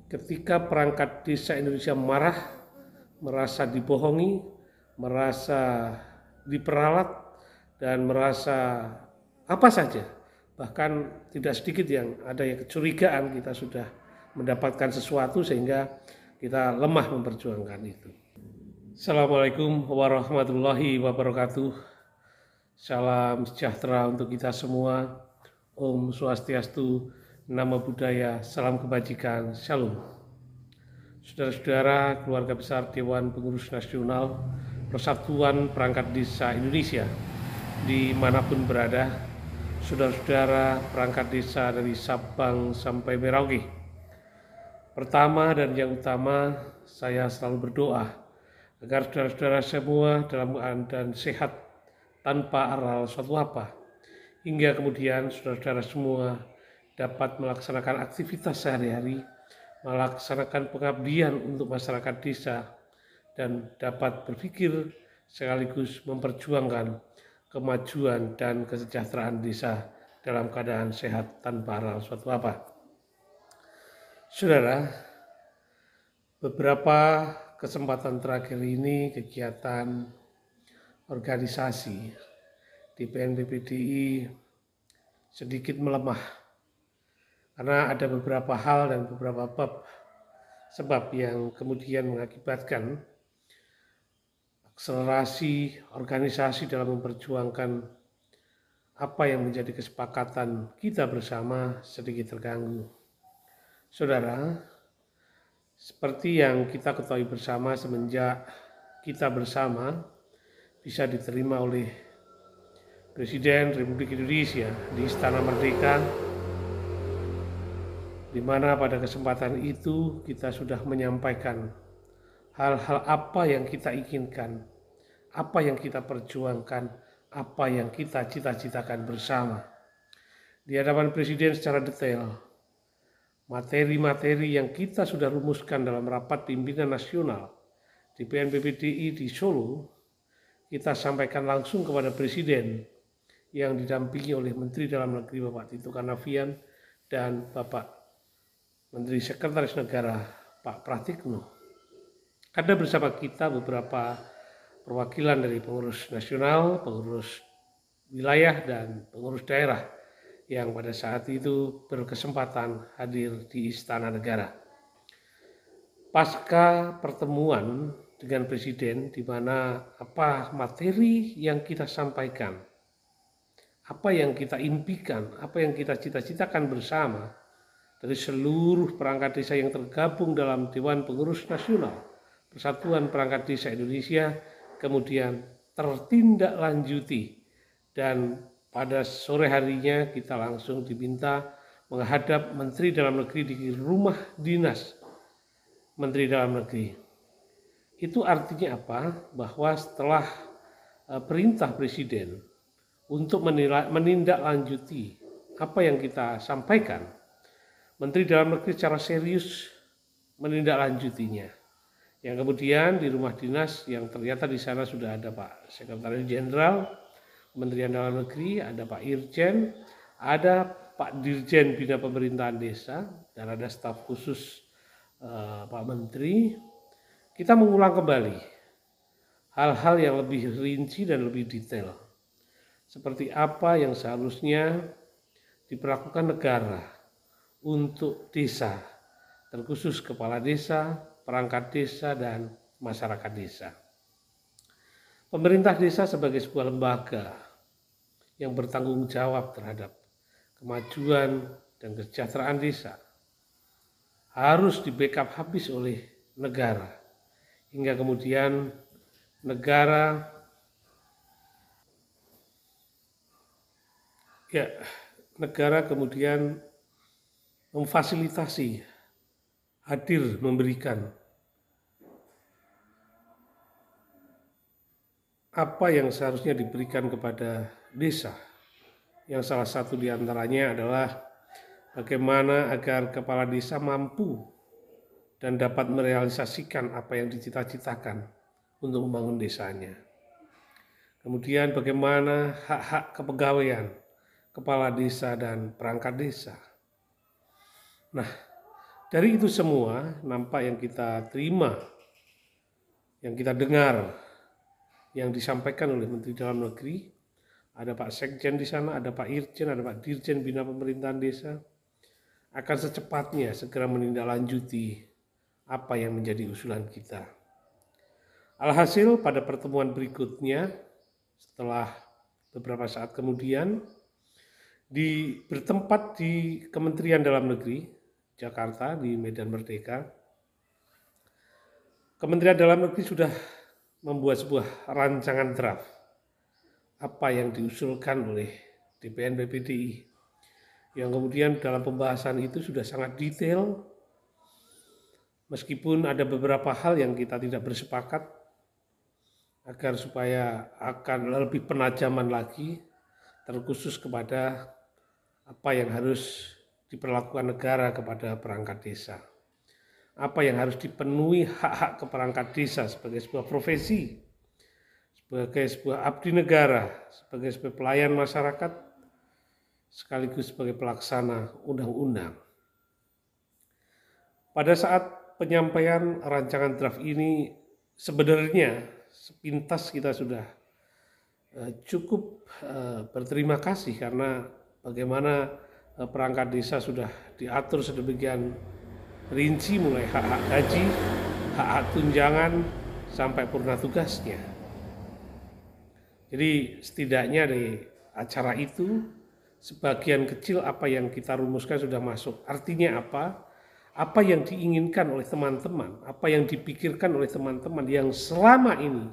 ketika perangkat desa Indonesia marah, merasa dibohongi, merasa diperalat, dan merasa apa saja. Bahkan tidak sedikit yang ada yang kecurigaan kita sudah mendapatkan sesuatu sehingga kita lemah memperjuangkan itu. Assalamualaikum warahmatullahi wabarakatuh. Salam sejahtera untuk kita semua. Om Swastiastu, Namo Buddhaya, salam kebajikan, Shalom. Saudara-saudara, keluarga besar Dewan Pengurus Nasional Persatuan Perangkat Desa Indonesia, dimanapun berada, saudara-saudara perangkat desa dari Sabang sampai Merauke. Pertama dan yang utama, saya selalu berdoa agar saudara-saudara semua dalam keadaan sehat tanpa aral suatu apa, hingga kemudian saudara-saudara semua dapat melaksanakan aktivitas sehari-hari, melaksanakan pengabdian untuk masyarakat desa, dan dapat berpikir sekaligus memperjuangkan kemajuan dan kesejahteraan desa dalam keadaan sehat tanpa aral suatu apa. Saudara, beberapa kesempatan terakhir ini kegiatan organisasi di PNPPDI sedikit melemah karena ada beberapa hal dan beberapa sebab yang kemudian mengakibatkan akselerasi organisasi dalam memperjuangkan apa yang menjadi kesepakatan kita bersama sedikit terganggu. Saudara, seperti yang kita ketahui bersama, semenjak kita bersama bisa diterima oleh Presiden Republik Indonesia di Istana Merdeka, di mana pada kesempatan itu kita sudah menyampaikan hal-hal apa yang kita inginkan, apa yang kita perjuangkan, apa yang kita cita-citakan bersama. Di hadapan Presiden secara detail, materi-materi yang kita sudah rumuskan dalam rapat pimpinan nasional di PNPPDI di Solo, kita sampaikan langsung kepada Presiden yang didampingi oleh Menteri Dalam Negeri Bapak Tito Karnavian dan Bapak Menteri Sekretaris Negara Pak Pratikno. Ada bersama kita beberapa perwakilan dari pengurus nasional, pengurus wilayah, dan pengurus daerah yang pada saat itu berkesempatan hadir di Istana Negara. Pasca pertemuan dengan Presiden, di mana apa materi yang kita sampaikan, apa yang kita impikan, apa yang kita cita-citakan bersama dari seluruh perangkat desa yang tergabung dalam Dewan Pengurus Nasional Persatuan Perangkat Desa Indonesia kemudian tertindaklanjuti, dan pada sore harinya kita langsung diminta menghadap Menteri Dalam Negeri di rumah dinas Menteri Dalam Negeri. Itu artinya apa? Bahwa setelah perintah Presiden untuk menindaklanjuti apa yang kita sampaikan, Menteri Dalam Negeri secara serius menindaklanjutinya. Yang kemudian di rumah dinas yang ternyata di sana sudah ada Pak Sekretaris Jenderal Kementerian Dalam Negeri, ada Pak Irjen, ada Pak Dirjen Bina Pemerintahan Desa, dan ada staf khusus Pak Menteri. Kita mengulang kembali hal-hal yang lebih rinci dan lebih detail, seperti apa yang seharusnya diperlakukan negara untuk desa, terkhusus kepala desa, perangkat desa, dan masyarakat desa. Pemerintah desa sebagai sebuah lembaga yang bertanggung jawab terhadap kemajuan dan kesejahteraan desa harus di-backup habis oleh negara, hingga kemudian negara kemudian memfasilitasi, hadir memberikan apa yang seharusnya diberikan kepada desa, yang salah satu diantaranya adalah bagaimana agar kepala desa mampu dan dapat merealisasikan apa yang dicita-citakan untuk membangun desanya. Kemudian bagaimana hak-hak kepegawaian kepala desa dan perangkat desa. Nah, Dari itu semua nampak yang kita terima, yang kita dengar, yang disampaikan oleh Menteri Dalam Negeri, ada Pak Sekjen di sana, ada Pak Irjen, ada Pak Dirjen Bina Pemerintahan Desa, akan secepatnya segera menindaklanjuti apa yang menjadi usulan kita. Alhasil pada pertemuan berikutnya, setelah beberapa saat kemudian, bertempat di Kementerian Dalam Negeri, Jakarta, di Medan Merdeka, Kementerian Dalam Negeri sudah membuat sebuah rancangan draft apa yang diusulkan oleh DPN PPDI, yang kemudian dalam pembahasan itu sudah sangat detail, meskipun ada beberapa hal yang kita tidak bersepakat, agar supaya akan lebih penajaman lagi, terkhusus kepada apa yang harus diperlakukan negara kepada perangkat desa. Apa yang harus dipenuhi hak-hak keperangkat desa sebagai sebuah profesi, sebagai sebuah abdi negara, sebagai pelayan masyarakat, sekaligus sebagai pelaksana undang-undang. Pada saat penyampaian rancangan draft ini, sebenarnya sepintas kita sudah cukup berterima kasih karena bagaimana perangkat desa sudah diatur sedemikian rinci, mulai hak-hak gaji, hak-hak tunjangan, sampai purna tugasnya. Jadi setidaknya dari acara itu, sebagian kecil apa yang kita rumuskan sudah masuk. Artinya apa? Apa yang diinginkan oleh teman-teman, apa yang dipikirkan oleh teman-teman yang selama ini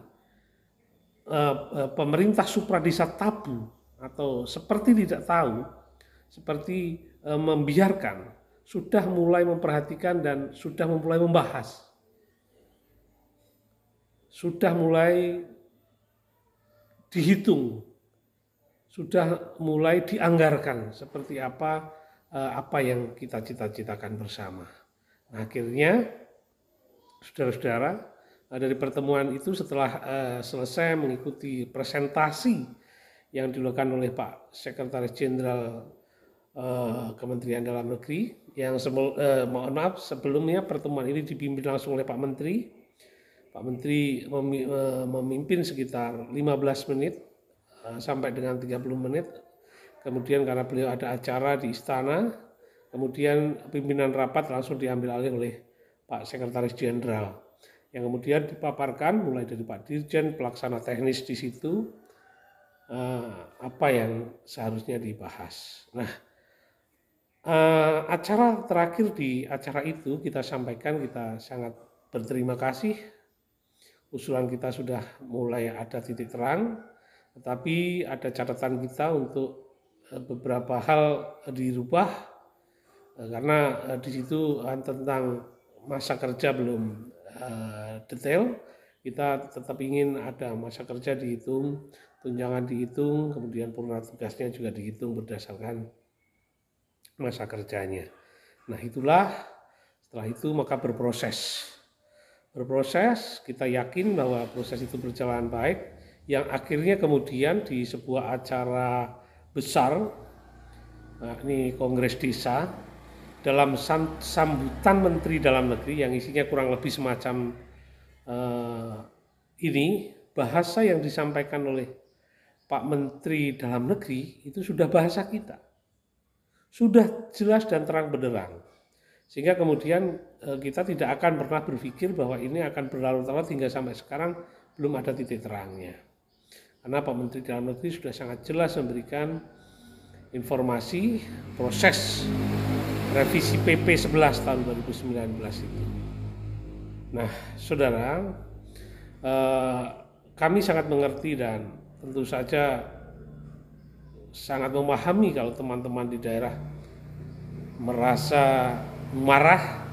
pemerintah supradesa tabu atau seperti tidak tahu, seperti membiarkan, sudah mulai memperhatikan dan sudah mulai membahas, sudah mulai dihitung, sudah mulai dianggarkan seperti apa yang kita cita-citakan bersama. Nah, akhirnya saudara-saudara, dari pertemuan itu setelah selesai mengikuti presentasi yang dilakukan oleh Pak Sekretaris Jenderal Kementerian Dalam Negeri, yang mohon maaf sebelumnya pertemuan ini dipimpin langsung oleh Pak Menteri. Pak Menteri memimpin sekitar 15 menit sampai dengan 30 menit. Kemudian karena beliau ada acara di istana, kemudian pimpinan rapat langsung diambil alih oleh Pak Sekretaris Jenderal, yang kemudian dipaparkan mulai dari Pak Dirjen, pelaksana teknis di situ, apa yang seharusnya dibahas. Nah, acara terakhir di acara itu kita sampaikan, kita sangat berterima kasih, usulan kita sudah mulai ada titik terang, tetapi ada catatan kita untuk beberapa hal dirubah, karena di situ tentang masa kerja belum detail. Kita tetap ingin ada masa kerja dihitung, tunjangan dihitung, kemudian purna tugasnya juga dihitung berdasarkan masa kerjanya. Nah, itulah setelah itu maka berproses, kita yakin bahwa proses itu berjalan baik, yang akhirnya kemudian di sebuah acara besar, ini Kongres Desa, dalam sambutan Menteri Dalam Negeri yang isinya kurang lebih semacam ini, bahasa yang disampaikan oleh Pak Menteri Dalam Negeri itu sudah bahasa kita, sudah jelas dan terang benderang, sehingga kemudian kita tidak akan pernah berpikir bahwa ini akan berlarut-larut hingga sampai sekarang belum ada titik terangnya, karena Pak Menteri Dalam Negeri sudah sangat jelas memberikan informasi proses revisi PP 11 tahun 2019 itu. Nah, saudara, kami sangat mengerti dan tentu saja sangat memahami kalau teman-teman di daerah merasa marah,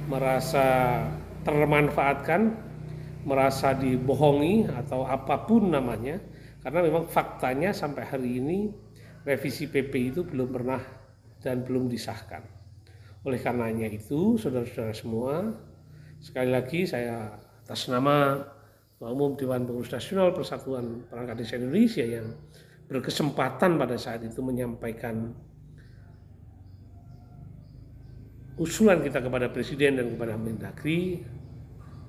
merasa termanfaatkan, merasa dibohongi atau apapun namanya, karena memang faktanya sampai hari ini revisi PP itu belum pernah dan belum disahkan. Oleh karenanya itu, saudara-saudara semua, sekali lagi saya atas nama Ketua Umum Dewan Pengurus Nasional Persatuan Perangkat Desa Indonesia yang berkesempatan pada saat itu menyampaikan usulan kita kepada Presiden dan kepada Mendagri,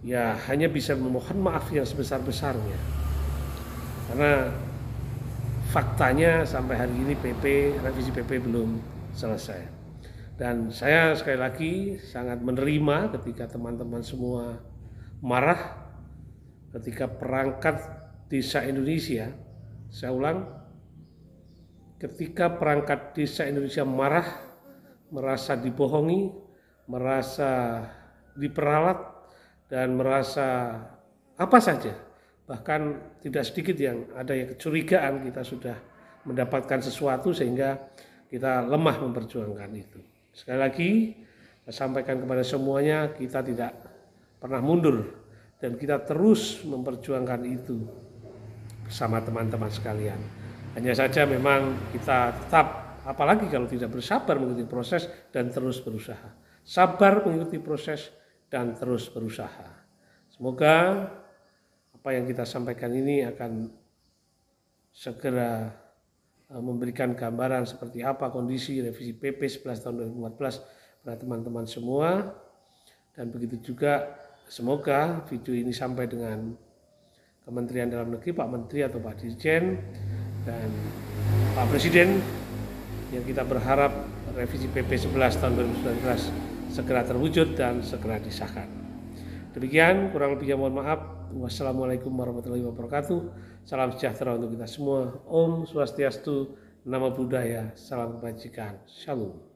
ya hanya bisa memohon maaf yang sebesar-besarnya. Karena faktanya sampai hari ini revisi PP belum selesai. Dan saya sekali lagi sangat menerima ketika teman-teman semua marah ketika perangkat desa Indonesia, saya ulang, ketika perangkat desa Indonesia marah, merasa dibohongi, merasa diperalat, dan merasa apa saja. Bahkan tidak sedikit yang ada yang kecurigaan kita sudah mendapatkan sesuatu sehingga kita lemah memperjuangkan itu. Sekali lagi, saya sampaikan kepada semuanya, kita tidak pernah mundur dan kita terus memperjuangkan itu bersama teman-teman sekalian. Hanya saja memang kita tetap, apalagi kalau tidak bersabar mengikuti proses dan terus berusaha. Sabar mengikuti proses dan terus berusaha. Semoga apa yang kita sampaikan ini akan segera memberikan gambaran seperti apa kondisi revisi PP 11 tahun 2014 pada teman-teman semua. Dan begitu juga semoga video ini sampai dengan Kementerian Dalam Negeri, Pak Menteri atau Pak Dirjen dan Pak Presiden, yang kita berharap revisi PP 11 tahun 2019 segera terwujud dan segera disahkan. Demikian, kurang lebihnya mohon maaf. Wassalamualaikum warahmatullahi wabarakatuh. Salam sejahtera untuk kita semua. Om Swastiastu, Namo Buddhaya, salam kebajikan. Shalom.